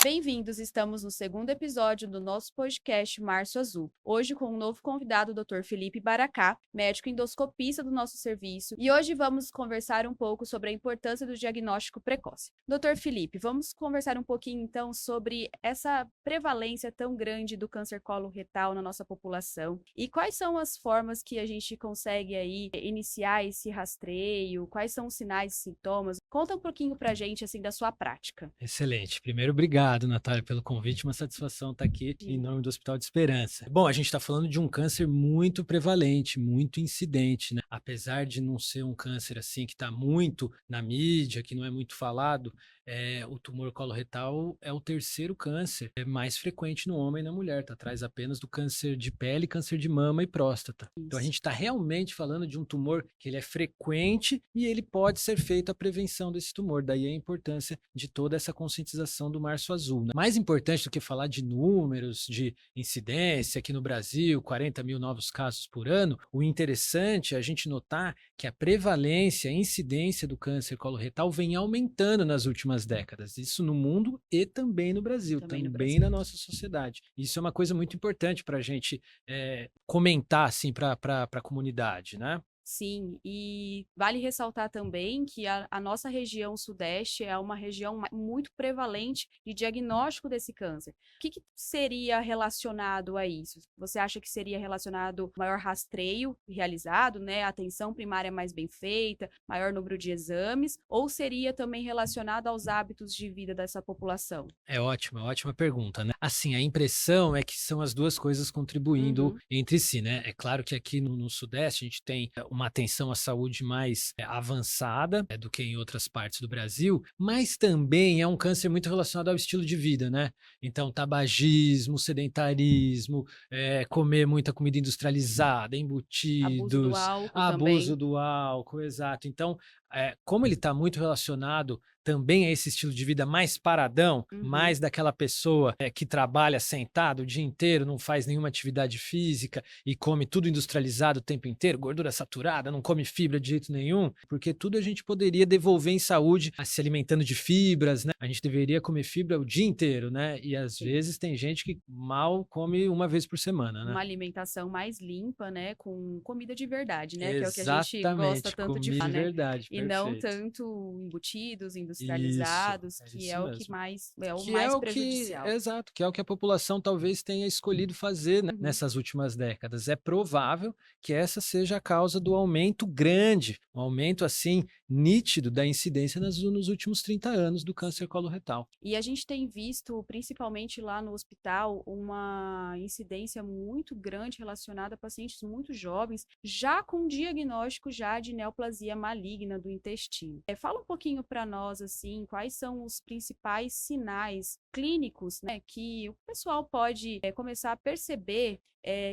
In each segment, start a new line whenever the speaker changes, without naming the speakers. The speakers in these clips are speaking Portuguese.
Bem-vindos, estamos no segundo episódio do nosso podcast Março Azul. Hoje com um novo convidado, o Dr. Felipe Baracá, médico endoscopista do nosso serviço. E hoje vamos conversar um pouco sobre a importância do diagnóstico precoce. Dr. Felipe, vamos conversar um pouquinho então sobre essa prevalência tão grande do câncer coloretal na nossa população. E quais são as formas que a gente consegue aí iniciar esse rastreio? Quais são os sinais e sintomas? Conta um pouquinho pra gente assim da sua prática.
Excelente. Primeiro, obrigado, Natália, pelo convite. Uma satisfação estar aqui em nome do Hospital de Esperança. Bom, a gente está falando de um câncer muito prevalente, muito incidente, né? Apesar de não ser um câncer assim que está muito na mídia, que não é muito falado, o tumor coloretal é o terceiro câncer mais frequente no homem e na mulher, está atrás apenas do câncer de pele, câncer de mama e próstata. Então a gente está realmente falando de um tumor que ele é frequente e ele pode ser feito a prevenção desse tumor. Daí a importância de toda essa conscientização do Março Azul, né? Mais importante do que falar de números, de incidência aqui no Brasil, 40 mil novos casos por ano, o interessante é a gente notar que a prevalência, a incidência do câncer coloretal vem aumentando nas últimas décadas. Isso no mundo e também no Brasil, também na nossa sociedade. Isso é uma coisa muito importante para a gente comentar assim, para a comunidade, né?
Sim, e vale ressaltar também que a nossa região sudeste é uma região muito prevalente de diagnóstico desse câncer. O que seria relacionado a isso? Você acha que seria relacionado ao maior rastreio realizado, né? Atenção primária mais bem feita, maior número de exames, ou seria também relacionado aos hábitos de vida dessa população?
É ótima pergunta, né? Assim, a impressão é que são as duas coisas contribuindo entre si, né? É claro que aqui no Sudeste a gente tem uma atenção à saúde mais avançada do que em outras partes do Brasil, mas também é um câncer muito relacionado ao estilo de vida, né? Então, tabagismo, sedentarismo, comer muita comida industrializada,
Abuso do
embutidos,
álcool
abuso
também.
do álcool, exato. Então, como ele está muito relacionado também a esse estilo de vida mais paradão, mais daquela pessoa que trabalha sentado o dia inteiro, não faz nenhuma atividade física e come tudo industrializado o tempo inteiro, gordura saturada, não come fibra de jeito nenhum, porque tudo a gente poderia devolver em saúde, se alimentando de fibras, né? A gente deveria comer fibra o dia inteiro, né? E às vezes tem gente que mal come uma vez por semana, né?
Uma alimentação mais limpa, né, com comida de verdade, né, que é o que a gente gosta
Exatamente,
tanto de
comida
falar,
de
né,
verdade,
e não
perfeito.
tanto embutidos,
Isso,
industrializados,
é
que
isso
é o que
mesmo.
mais é o
Que é
mais
o que,
prejudicial.
exato, que é o que a população talvez tenha escolhido fazer, né,
Uhum.
nessas últimas décadas. É provável que essa seja a causa do aumento grande, um aumento assim nítido da incidência nos últimos 30 anos do câncer coloretal.
E a gente tem visto, principalmente lá no hospital, uma incidência muito grande relacionada a pacientes muito jovens, já com diagnóstico já de neoplasia maligna do intestino. Fala um pouquinho para nós, assim, quais são os principais sinais clínicos, né, que o pessoal pode começar a perceber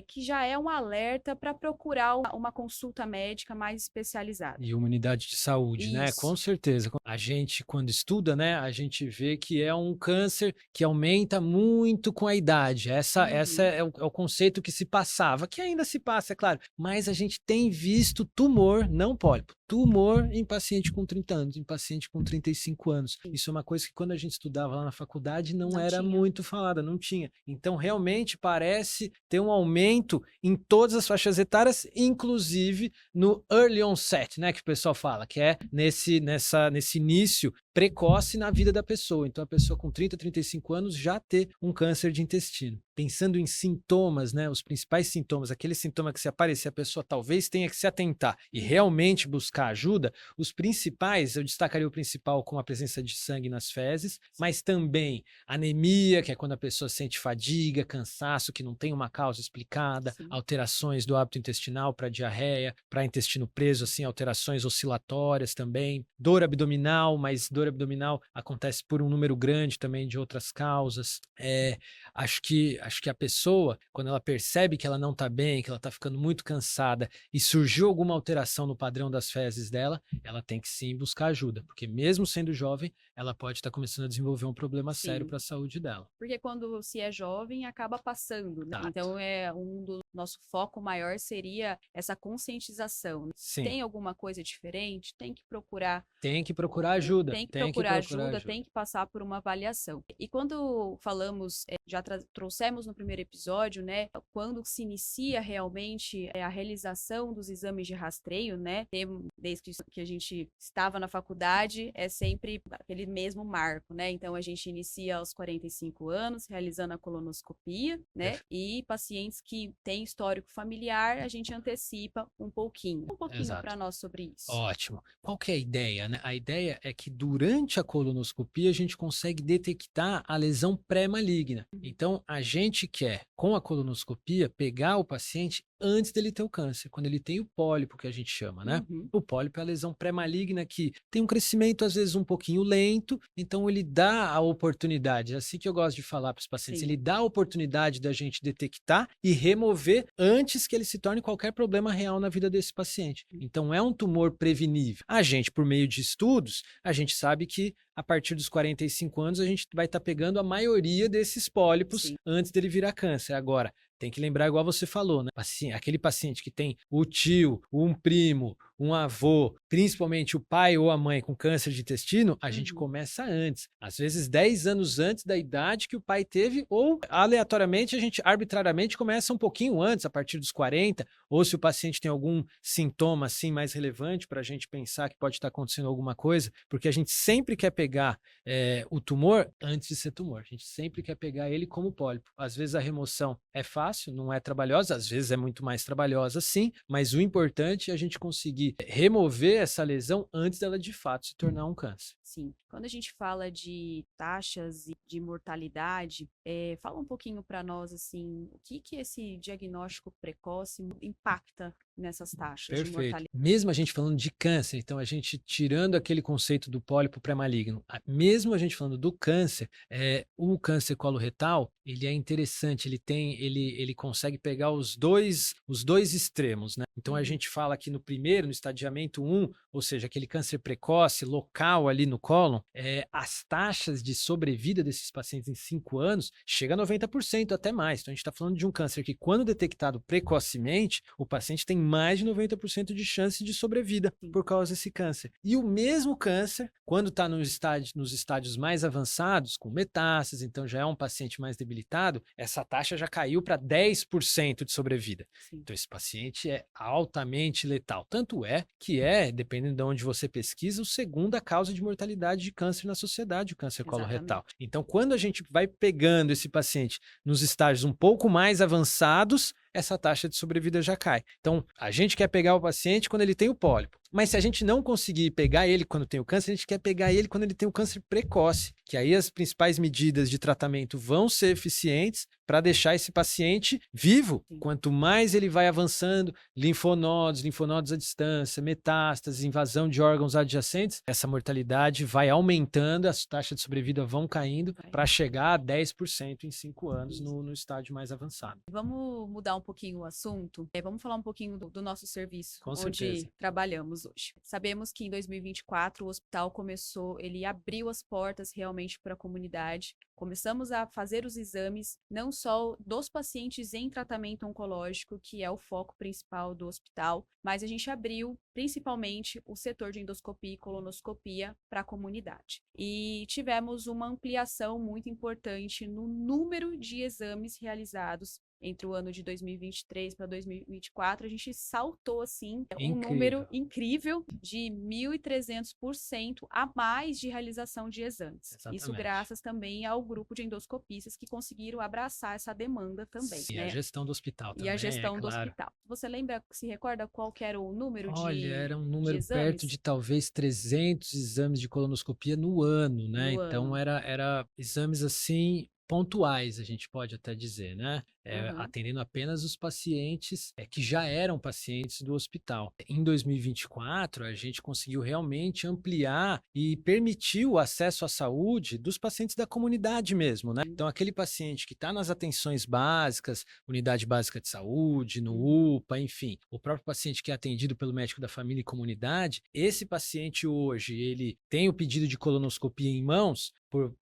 que já é um alerta para procurar uma consulta médica mais especializada.
E uma unidade de saúde, né? Com
Isso.
certeza. A gente, quando estuda, né, a gente vê que é um câncer que aumenta muito com a idade. Essa
Uhum.
é o conceito que se passava, que ainda se passa, é claro. Mas a gente tem visto tumor, não pólipo, tumor em paciente com 30 anos, em paciente com 35 anos. Isso é uma coisa que quando a gente estudava lá na faculdade não
Não
era
tinha.
muito falada, não tinha. Então, realmente parece ter um aumento em todas as faixas etárias, inclusive no early onset, né, que o pessoal fala, que é nesse início precoce na vida da pessoa. Então, a pessoa com 30, 35 anos já ter um câncer de intestino. Pensando em sintomas, né, os principais sintomas, aquele sintoma que se aparecer, a pessoa talvez tenha que se atentar e realmente buscar ajuda, os principais, eu destacaria o principal com a presença de sangue nas fezes, mas também anemia, que é quando a pessoa sente fadiga, cansaço, que não tem uma causa explicada,
Sim.
alterações do hábito intestinal para diarreia, para intestino preso, assim, alterações oscilatórias também, dor abdominal, mas dor abdominal acontece por um número grande também de outras causas. Acho que a pessoa, quando ela percebe que ela não está bem, que ela está ficando muito cansada e surgiu alguma alteração no padrão das fezes dela, ela tem que sim buscar ajuda, porque mesmo sendo jovem, ela pode estar começando a desenvolver um problema sério
Sim.
para a saúde dela.
Porque quando se é jovem, acaba passando, né?
Exato.
Então, um do nosso foco maior seria essa conscientização.
Sim.
Tem alguma coisa diferente? Tem tem que procurar.
Tem que procurar ajuda.
Tem que procurar ajuda, tem que passar por uma avaliação. E quando falamos, já trouxemos no primeiro episódio, né, quando se inicia realmente a realização dos exames de rastreio, né, desde que a gente estava na faculdade, é sempre aquele mesmo marco, né, então a gente inicia aos 45 anos, realizando a colonoscopia, né, e pacientes que têm histórico familiar, a gente antecipa um pouquinho para nós sobre isso.
Ótimo. Qual que é a ideia, né? A ideia é que durante a colonoscopia a gente consegue detectar a lesão pré-maligna. Então, a gente quer, com a colonoscopia, pegar o paciente antes dele ter o câncer, quando ele tem o pólipo, que a gente chama, né? O pólipo é a lesão pré-maligna que tem um crescimento, às vezes, um pouquinho lento, então ele dá a oportunidade, é assim que eu gosto de falar para os pacientes, ele dá a oportunidade da gente detectar e remover antes que ele se torne qualquer problema real na vida desse paciente. Então, é um tumor prevenível. A gente, por meio de estudos, a gente sabe que a partir dos 45 anos a gente vai estar pegando a maioria desses pólipos antes dele virar câncer. Agora, tem que lembrar, igual você falou, né? Aquele paciente que tem o tio, um primo, um avô, principalmente o pai ou a mãe com câncer de intestino, a gente começa antes. Às vezes 10 anos antes da idade que o pai teve, ou aleatoriamente, a gente arbitrariamente começa um pouquinho antes, a partir dos 40, ou se o paciente tem algum sintoma assim mais relevante para a gente pensar que pode estar acontecendo alguma coisa, porque a gente sempre quer pegar o tumor antes de ser tumor. A gente sempre quer pegar ele como pólipo. Às vezes a remoção é fácil, não é trabalhosa, às vezes é muito mais trabalhosa sim, mas o importante é a gente conseguir remover essa lesão antes dela de fato se tornar um câncer.
Sim. Quando a gente fala de taxas de mortalidade, fala um pouquinho para nós, assim, o que esse diagnóstico precoce impacta nessas taxas de mortalidade?
Mesmo a gente falando de câncer, então a gente tirando aquele conceito do pólipo pré-maligno, mesmo a gente falando do câncer, o câncer coloretal, ele é interessante, ele consegue pegar os dois extremos, né? Então a gente fala aqui no estadiamento 1, ou seja, aquele câncer precoce, local ali no cólon, as taxas de sobrevida desses pacientes em 5 anos chega a 90%, até mais. Então a gente está falando de um câncer que, quando detectado precocemente, o paciente tem mais de 90% de chance de sobrevida por causa desse câncer. E o mesmo câncer, quando está nos estádios mais avançados, com metástase, então já é um paciente mais debilitado, essa taxa já caiu para 10% de sobrevida. Então esse paciente é altamente letal. Tanto é que dependendo de onde você pesquisa, a segunda causa de mortalidade de câncer na sociedade, o câncer coloretal. Então, quando a gente vai pegando esse paciente nos estágios um pouco mais avançados, essa taxa de sobrevida já cai. Então, a gente quer pegar o paciente quando ele tem o pólipo. Mas se a gente não conseguir pegar ele quando tem o câncer, a gente quer pegar ele quando ele tem o câncer precoce, que aí as principais medidas de tratamento vão ser eficientes para deixar esse paciente vivo. Quanto mais ele vai avançando, linfonodos à distância, metástases, invasão de órgãos adjacentes, essa mortalidade vai aumentando, as taxas de sobrevida vão caindo para chegar a 10% em 5 anos no estágio mais avançado.
Vamos mudar um pouquinho o assunto. Vamos falar um pouquinho do nosso serviço, onde trabalhamos hoje. Sabemos que em 2024 o hospital ele abriu as portas realmente para a comunidade. Começamos a fazer os exames, não só dos pacientes em tratamento oncológico, que é o foco principal do hospital, mas a gente abriu principalmente o setor de endoscopia e colonoscopia para a comunidade. E tivemos uma ampliação muito importante no número de exames realizados. Entre o ano de 2023 para 2024, a gente saltou, assim, um número incrível de 1.300% a mais de realização de exames.
Exatamente.
Isso graças também ao grupo de endoscopistas que conseguiram abraçar essa demanda também.
Sim, né? A gestão do hospital também,
E a gestão do hospital. Você se recorda qual que era o número
era um número perto de talvez 300 exames de colonoscopia no ano, né? Então, era exames assim pontuais, a gente pode até dizer, né? Atendendo apenas os pacientes que já eram pacientes do hospital. Em 2024, a gente conseguiu realmente ampliar e permitir o acesso à saúde dos pacientes da comunidade mesmo, né? Então, aquele paciente que está nas atenções básicas, unidade básica de saúde, no UPA, enfim, o próprio paciente que é atendido pelo médico da família e comunidade, esse paciente hoje, ele tem o pedido de colonoscopia em mãos,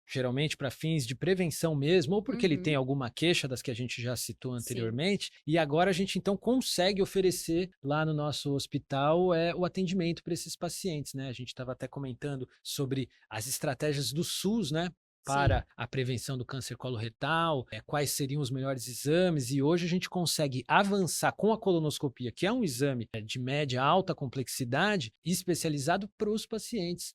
geralmente para fins de prevenção mesmo, ou porque ele tem alguma queixa das que a gente já já citou anteriormente, e agora a gente então consegue oferecer lá no nosso hospital o atendimento para esses pacientes, né? A gente estava até comentando sobre as estratégias do SUS, né?
Sim.
Para a prevenção do câncer coloretal, quais seriam os melhores exames, e hoje a gente consegue avançar com a colonoscopia, que é um exame de média alta complexidade, especializado para os pacientes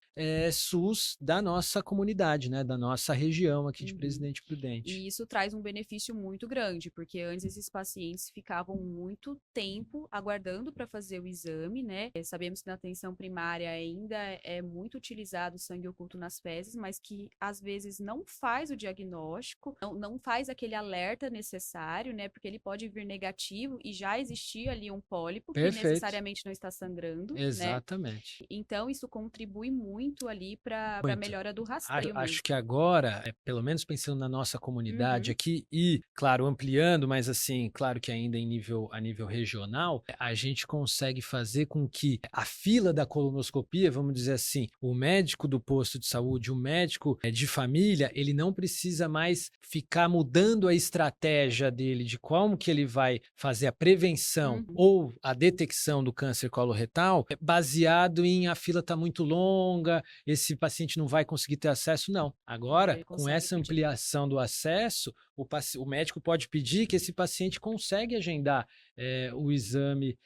SUS da nossa comunidade, né, da nossa região aqui de
Uhum.
Presidente Prudente.
E isso traz um benefício muito grande, porque antes esses pacientes ficavam muito tempo aguardando para fazer o exame, né? Sabemos que na atenção primária ainda é muito utilizado o sangue oculto nas fezes, mas que às vezes não faz o diagnóstico, não faz aquele alerta necessário, né? Porque ele pode vir negativo e já existir ali um pólipo que
Perfeito.
necessariamente não está sangrando, né?
Exatamente.
Então isso contribui muito ali para a
Muito.
melhora do
Acho,
rastreio
acho
mesmo.
que agora, pelo menos pensando na nossa comunidade
Uhum.
aqui e, claro, ampliando, mas assim, claro que ainda a nível regional, a gente consegue fazer com que a fila da colonoscopia, vamos dizer assim, o médico do posto de saúde, o médico de família, ele não precisa mais ficar mudando a estratégia dele de como que ele vai fazer a prevenção
Uhum.
ou a detecção do câncer coloretal, baseado em a fila está muito longa, esse paciente não vai conseguir ter acesso, não. Agora,
Ele
com
consegue
essa
pedir.
ampliação do acesso, o médico pode pedir que esse paciente consegue agendar o exame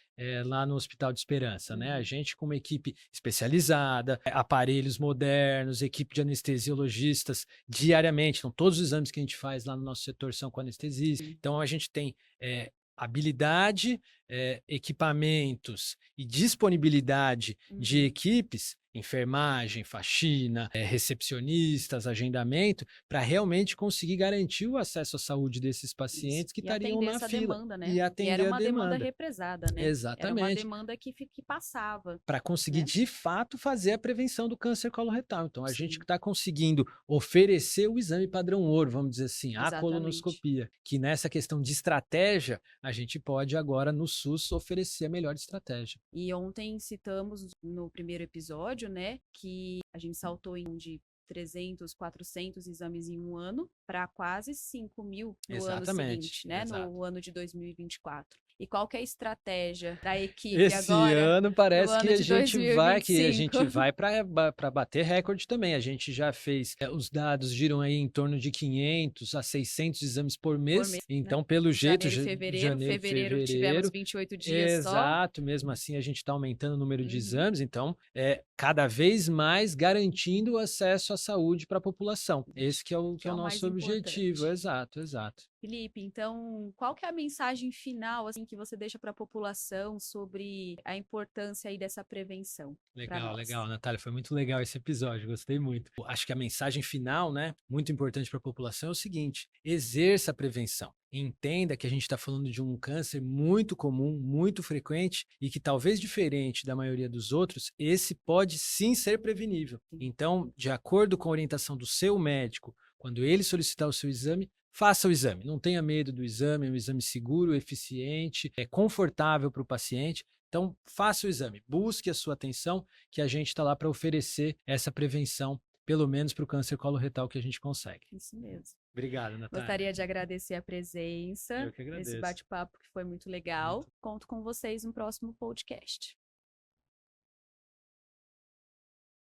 lá no Hospital de Esperança, né? A
Uhum.
gente com uma equipe especializada, aparelhos modernos, equipe de anestesiologistas diariamente. Então, todos os exames que a gente faz lá no nosso setor são com anestesistas. Então, a gente tem habilidade, equipamentos e disponibilidade de
Uhum.
equipes, enfermagem, faxina, recepcionistas, agendamento, para realmente conseguir garantir o acesso à saúde desses
Isso.
pacientes que
E
estariam
atender
na
essa
fila
demanda, né?
e
E era
atender a
uma demanda
demanda.
represada, né? Era uma
Exatamente.
demanda que passava,
Para conseguir
né?
de fato fazer a prevenção do câncer coloretal. Então, a gente
Sim,
está conseguindo oferecer o exame padrão ouro, vamos dizer assim, a
exatamente.
colonoscopia, que nessa questão de estratégia, a gente pode agora no SUS oferecer a melhor estratégia.
E ontem citamos no primeiro episódio, né, que a gente saltou de 300, 400 exames em um ano para quase 5.000 no ano
Exatamente,
seguinte, né,
exato.
no ano de 2024. E qual que é a estratégia da equipe
Esse
agora,
ano
para o
parece
ano de
que a
2025?
gente vai para bater recorde também. A gente já fez, os dados giram aí em torno de 500 a 600 exames por
Por
mês.
mês, né?
Então, pelo jeito,
Janeiro e fevereiro.
janeiro,
Fevereiro tivemos
fevereiro,
28 dias só.
exato, mesmo assim a gente está aumentando o número de
Uhum.
exames, então cada vez mais garantindo o acesso à saúde para a população. Esse que
Que
é
é
o
o mais
nosso objetivo,
importante.
exato, exato.
Felipe, então, qual que é a mensagem final assim que você deixa para a população sobre a importância aí dessa prevenção para
Legal,
nós?
legal, Natália, foi muito legal esse episódio, gostei muito. Acho que a mensagem final, né, muito importante para a população é o seguinte: exerça a prevenção. Entenda que a gente está falando de um câncer muito comum, muito frequente e que talvez diferente da maioria dos outros, esse pode sim ser prevenível. Então, de acordo com a orientação do seu médico, quando ele solicitar o seu exame, faça o exame. Não tenha medo do exame, é um exame seguro, eficiente, é confortável para o paciente. Então, faça o exame, busque a sua atenção, que a gente está lá para oferecer essa prevenção, pelo menos para o câncer coloretal que a gente consegue.
Isso mesmo.
Obrigado, Natália.
Gostaria de agradecer a presença
Eu que
nesse
agradeço.
bate-papo que foi muito legal.
Muito
Conto com vocês no próximo podcast.